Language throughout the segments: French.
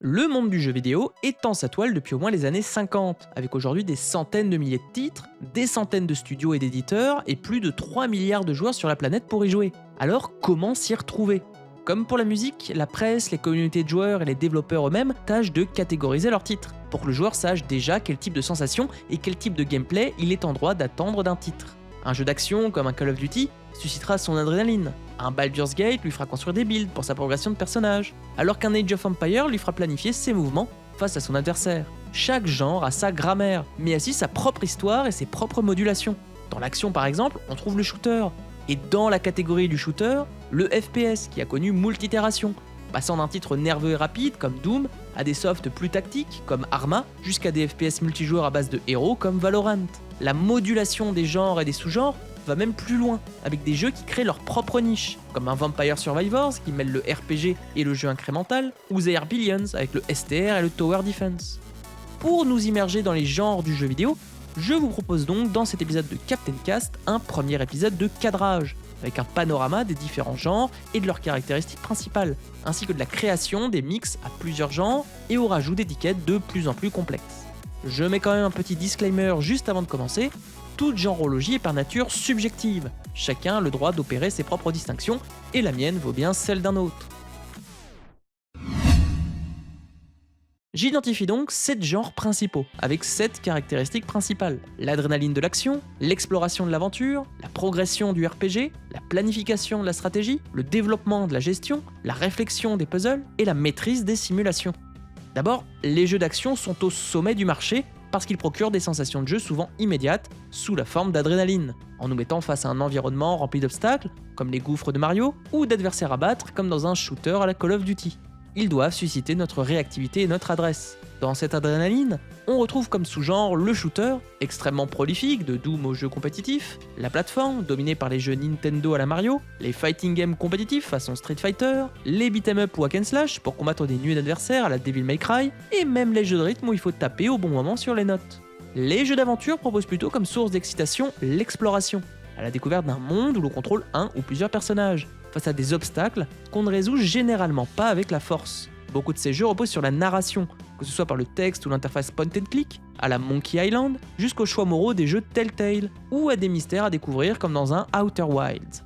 Le monde du jeu vidéo étend sa toile depuis au moins les années 50, avec aujourd'hui des centaines de milliers de titres, des centaines de studios et d'éditeurs, et plus de 3 milliards de joueurs sur la planète pour y jouer. Alors comment s'y retrouver? Comme pour la musique, la presse, les communautés de joueurs et les développeurs eux-mêmes tâchent de catégoriser leurs titres, pour que le joueur sache déjà quel type de sensation et quel type de gameplay il est en droit d'attendre d'un titre. Un jeu d'action comme un Call of Duty suscitera son adrénaline. Un Baldur's Gate lui fera construire des builds pour sa progression de personnage, alors qu'un Age of Empires lui fera planifier ses mouvements face à son adversaire. Chaque genre a sa grammaire, mais aussi sa propre histoire et ses propres modulations. Dans l'action par exemple, on trouve le shooter, et dans la catégorie du shooter, le FPS qui a connu moult itérations, passant d'un titre nerveux et rapide comme Doom à des softs plus tactiques comme Arma, jusqu'à des FPS multijoueurs à base de héros comme Valorant. La modulation des genres et des sous-genres va même plus loin, avec des jeux qui créent leur propre niche, comme un Vampire Survivors qui mêle le RPG et le jeu incrémental, ou The Air Billions avec le STR et le Tower Defense. Pour nous immerger dans les genres du jeu vidéo, je vous propose donc dans cet épisode de Captain Cast un premier épisode de cadrage, avec un panorama des différents genres et de leurs caractéristiques principales, ainsi que de la création des mix à plusieurs genres et au rajout d'étiquettes de plus en plus complexes. Je mets quand même un petit disclaimer juste avant de commencer, toute genrologie est par nature subjective, chacun a le droit d'opérer ses propres distinctions, et la mienne vaut bien celle d'un autre. J'identifie donc 7 genres principaux, avec 7 caractéristiques principales. L'adrénaline de l'action, l'exploration de l'aventure, la progression du RPG, la planification de la stratégie, le développement de la gestion, la réflexion des puzzles et la maîtrise des simulations. D'abord, les jeux d'action sont au sommet du marché parce qu'ils procurent des sensations de jeu souvent immédiates, sous la forme d'adrénaline, en nous mettant face à un environnement rempli d'obstacles, comme les gouffres de Mario, ou d'adversaires à battre, comme dans un shooter à la Call of Duty. Ils doivent susciter notre réactivité et notre adresse. Dans cette adrénaline, on retrouve comme sous-genre le shooter, extrêmement prolifique de Doom aux jeux compétitifs, la plateforme, dominée par les jeux Nintendo à la Mario, les fighting games compétitifs façon Street Fighter, les beat'em up ou hack and slash pour combattre des nuées d'adversaires à la Devil May Cry, et même les jeux de rythme où il faut taper au bon moment sur les notes. Les jeux d'aventure proposent plutôt comme source d'excitation l'exploration, à la découverte d'un monde où l'on contrôle un ou plusieurs personnages, face à des obstacles qu'on ne résout généralement pas avec la force. Beaucoup de ces jeux reposent sur la narration, que ce soit par le texte ou l'interface point and click, à la Monkey Island, jusqu'aux choix moraux des jeux Telltale, ou à des mystères à découvrir comme dans un Outer Wilds.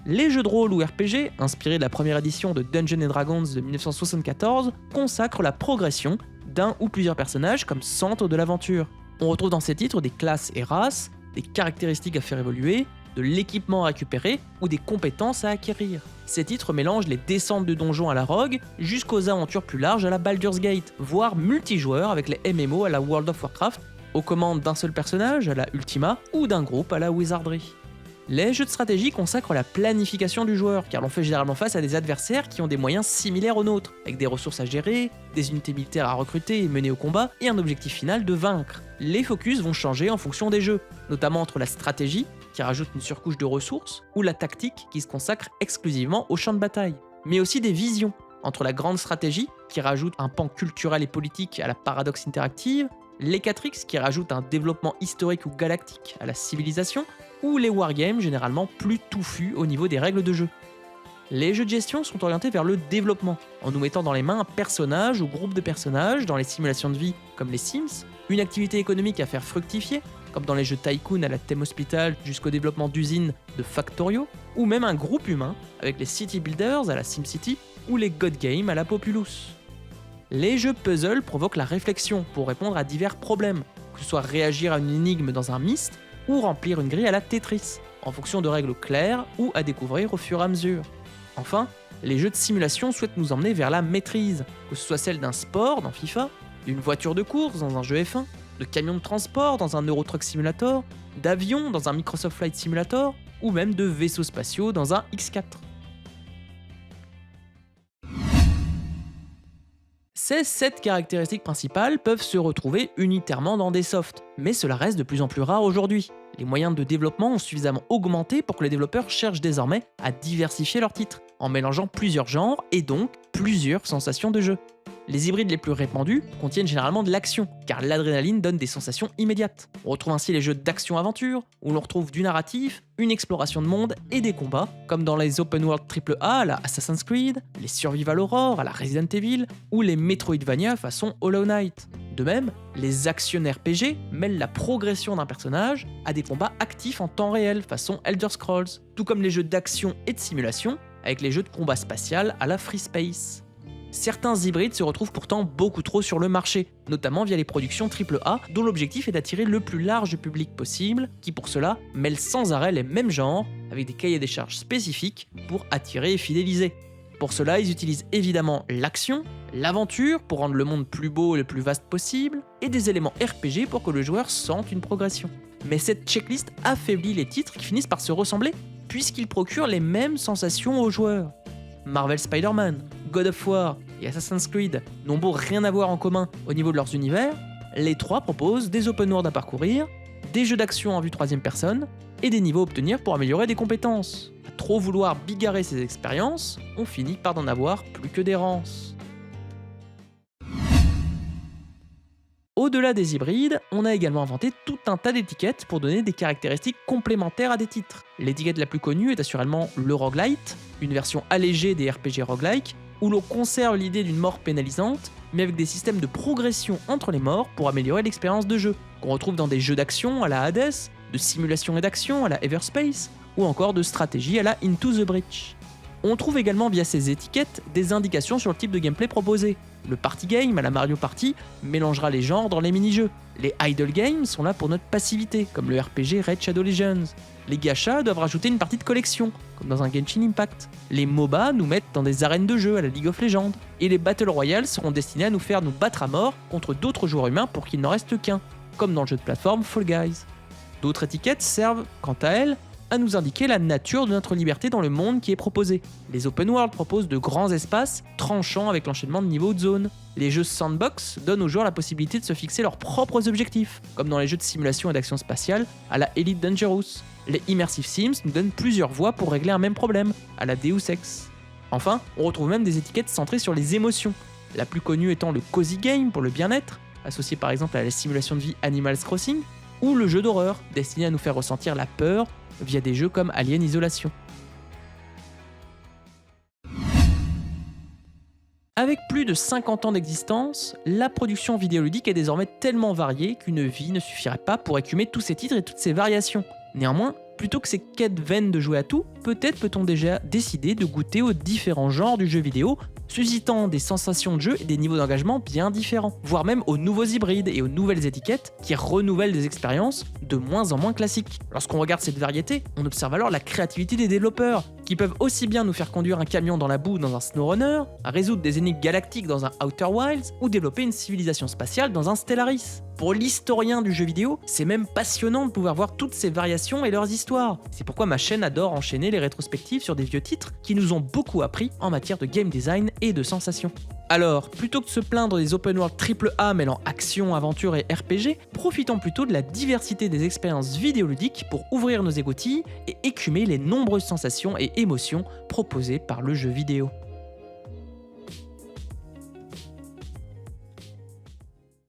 Les jeux de rôle ou RPG, inspirés de la première édition de Dungeons & Dragons de 1974, consacrent la progression d'un ou plusieurs personnages comme centre de l'aventure. On retrouve dans ces titres des classes et races, des caractéristiques à faire évoluer, de l'équipement à récupérer ou des compétences à acquérir. Ces titres mélangent les descentes de donjons à la Rogue jusqu'aux aventures plus larges à la Baldur's Gate, voire multijoueurs avec les MMO à la World of Warcraft, aux commandes d'un seul personnage à la Ultima ou d'un groupe à la Wizardry. Les jeux de stratégie consacrent la planification du joueur, car l'on fait généralement face à des adversaires qui ont des moyens similaires aux nôtres, avec des ressources à gérer, des unités militaires à recruter et mener au combat, et un objectif final de vaincre. Les focus vont changer en fonction des jeux, notamment entre la stratégie, qui rajoute une surcouche de ressources, ou la tactique, qui se consacre exclusivement au champ de bataille. Mais aussi des visions, entre la grande stratégie, qui rajoute un pan culturel et politique à la paradoxe interactive, l'Ecatrix, qui rajoute un développement historique ou galactique à la civilisation, ou les wargames généralement plus touffus au niveau des règles de jeu. Les jeux de gestion sont orientés vers le développement, en nous mettant dans les mains un personnage ou groupe de personnages dans les simulations de vie comme les Sims, une activité économique à faire fructifier, comme dans les jeux Tycoon à la Theme Hospital jusqu'au développement d'usines de Factorio, ou même un groupe humain avec les City Builders à la SimCity ou les God Games à la Populous. Les jeux puzzle provoquent la réflexion pour répondre à divers problèmes, que ce soit réagir à une énigme dans un Myst ou remplir une grille à la Tetris, en fonction de règles claires ou à découvrir au fur et à mesure. Enfin, les jeux de simulation souhaitent nous emmener vers la maîtrise, que ce soit celle d'un sport dans FIFA, d'une voiture de course dans un jeu F1, de camions de transport dans un Euro Truck Simulator, d'avions dans un Microsoft Flight Simulator, ou même de vaisseaux spatiaux dans un X4. Ces 7 caractéristiques principales peuvent se retrouver unitairement dans des softs, mais cela reste de plus en plus rare aujourd'hui. Les moyens de développement ont suffisamment augmenté pour que les développeurs cherchent désormais à diversifier leurs titres, en mélangeant plusieurs genres et donc plusieurs sensations de jeu. Les hybrides les plus répandus contiennent généralement de l'action, car l'adrénaline donne des sensations immédiates. On retrouve ainsi les jeux d'action-aventure, où l'on retrouve du narratif, une exploration de monde et des combats, comme dans les open world AAA à la Assassin's Creed, les Survival Horror à la Resident Evil, ou les Metroidvania façon Hollow Knight. De même, les action RPG mêlent la progression d'un personnage à des combats actifs en temps réel façon Elder Scrolls, tout comme les jeux d'action et de simulation avec les jeux de combat spatial à la Free Space. Certains hybrides se retrouvent pourtant beaucoup trop sur le marché, notamment via les productions AAA dont l'objectif est d'attirer le plus large public possible, qui pour cela mêlent sans arrêt les mêmes genres avec des cahiers des charges spécifiques pour attirer et fidéliser. Pour cela, ils utilisent évidemment l'action, l'aventure pour rendre le monde plus beau et le plus vaste possible, et des éléments RPG pour que le joueur sente une progression. Mais cette checklist affaiblit les titres qui finissent par se ressembler, puisqu'ils procurent les mêmes sensations aux joueurs. Marvel Spider-Man, God of War et Assassin's Creed n'ont beau rien avoir en commun au niveau de leurs univers, les trois proposent des open world à parcourir, des jeux d'action en vue troisième personne, et des niveaux à obtenir pour améliorer des compétences. À trop vouloir bigarrer ces expériences, on finit par n'en avoir plus que d'errance. Au-delà des hybrides, on a également inventé tout un tas d'étiquettes pour donner des caractéristiques complémentaires à des titres. L'étiquette la plus connue est assurément le roguelite, une version allégée des RPG roguelike, où l'on conserve l'idée d'une mort pénalisante, mais avec des systèmes de progression entre les morts pour améliorer l'expérience de jeu, qu'on retrouve dans des jeux d'action à la Hades, de simulation et d'action à la Everspace, ou encore de stratégie à la Into the Breach. On trouve également via ces étiquettes des indications sur le type de gameplay proposé. Le party game à la Mario Party mélangera les genres dans les mini-jeux. Les idle games sont là pour notre passivité, comme le RPG Raid Shadow Legends. Les gachas doivent rajouter une partie de collection, comme dans un Genshin Impact. Les MOBA nous mettent dans des arènes de jeu à la League of Legends. Et les Battle Royale seront destinés à nous faire nous battre à mort contre d'autres joueurs humains pour qu'il n'en reste qu'un, comme dans le jeu de plateforme Fall Guys. D'autres étiquettes servent, quant à elles, à nous indiquer la nature de notre liberté dans le monde qui est proposé. Les open world proposent de grands espaces, tranchant avec l'enchaînement de niveaux de zones. Les jeux sandbox donnent aux joueurs la possibilité de se fixer leurs propres objectifs, comme dans les jeux de simulation et d'action spatiale à la Elite Dangerous. Les Immersive Sims nous donnent plusieurs voies pour régler un même problème, à la Deus Ex. Enfin, on retrouve même des étiquettes centrées sur les émotions, la plus connue étant le Cozy Game pour le bien-être, associé par exemple à la simulation de vie Animal Crossing, ou le jeu d'horreur, destiné à nous faire ressentir la peur via des jeux comme Alien Isolation. Avec plus de 50 ans d'existence, la production vidéoludique est désormais tellement variée qu'une vie ne suffirait pas pour écumer tous ces titres et toutes ces variations. Néanmoins, plutôt que ces quêtes vaines de jouer à tout, peut-être peut-on déjà décider de goûter aux différents genres du jeu vidéo, suscitant des sensations de jeu et des niveaux d'engagement bien différents, voire même aux nouveaux hybrides et aux nouvelles étiquettes qui renouvellent des expériences de moins en moins classiques. Lorsqu'on regarde cette variété, on observe alors la créativité des développeurs, qui peuvent aussi bien nous faire conduire un camion dans la boue dans un SnowRunner, résoudre des énigmes galactiques dans un Outer Wilds, ou développer une civilisation spatiale dans un Stellaris. Pour l'historien du jeu vidéo, c'est même passionnant de pouvoir voir toutes ces variations et leurs histoires. C'est pourquoi ma chaîne adore enchaîner les rétrospectives sur des vieux titres qui nous ont beaucoup appris en matière de game design et de sensations. Alors, plutôt que de se plaindre des open world AAA mêlant action, aventure et RPG, profitons plutôt de la diversité des expériences vidéoludiques pour ouvrir nos écoutilles et écumer les nombreuses sensations et émotions proposées par le jeu vidéo.